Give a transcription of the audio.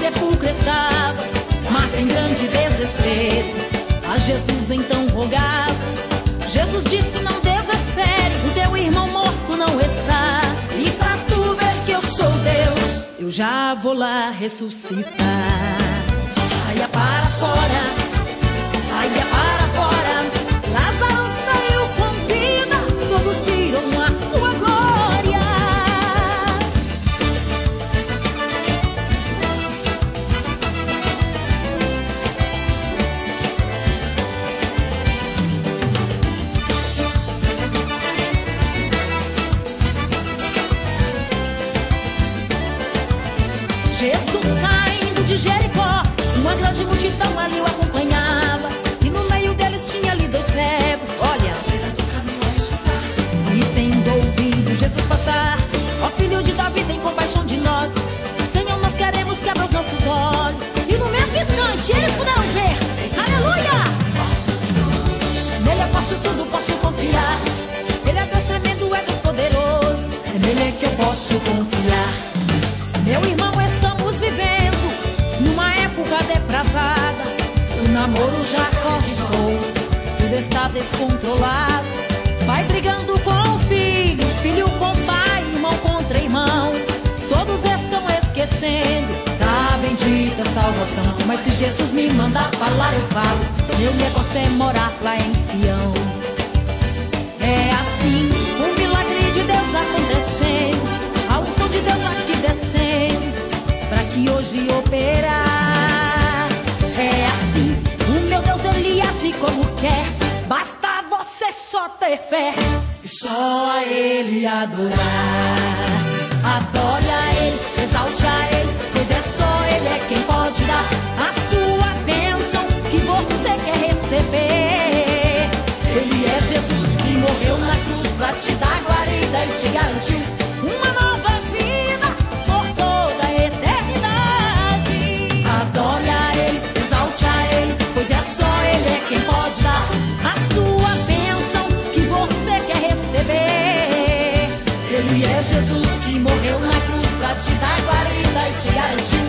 sepulcro estava, Marta em grande desespero, a Jesus então rogava. Jesus disse: não desespere, o teu irmão morto não está. E pra tu ver que eu sou Deus, eu já vou lá ressuscitar. Saia para fora, saia para fora. Lázaro saiu com vida, todos viram a sua glória. Jesus saindo de Jericó, uma grande multidão ali o acompanhava, e no meio deles tinha ali dois cegos. Olha, e tendo ouvido Jesus passar, ó filho de Davi, tem compaixão de nós. Senhor, nós queremos que abra os nossos olhos. E no mesmo instante eles puderam ver, aleluia! Nele eu posso tudo, posso confiar. Ele é Deus tremendo, é Deus poderoso, é nele que eu posso confiar. Meu irmão, estamos vivendo numa época depravada. O namoro já corre solto, tudo está descontrolado. Pai brigando com o filho, filho com pai, irmão contra irmão. Todos estão esquecendo da bendita salvação. Mas se Jesus me mandar falar, eu falo. Meu negócio é morar lá em Sião. É assim, um milagre de Deus acontecendo, a unção de Deus aqui descendo, pra que hoje operar. É assim, o meu Deus ele age como quer, basta você só ter fé e só a ele adorar. Adore a ele, exalte a ele, pois é só ele é quem pode dar a sua bênção que você quer receber. Ele é Jesus que morreu na cruz pra te dar guarida e te garantiu uma nova vida por toda a eternidade. Adore a ele, exalte a ele, pois é só ele é quem pode dar a sua bênção que você quer receber. Ele é Jesus que morreu na cruz pra te dar guarida e te garantiu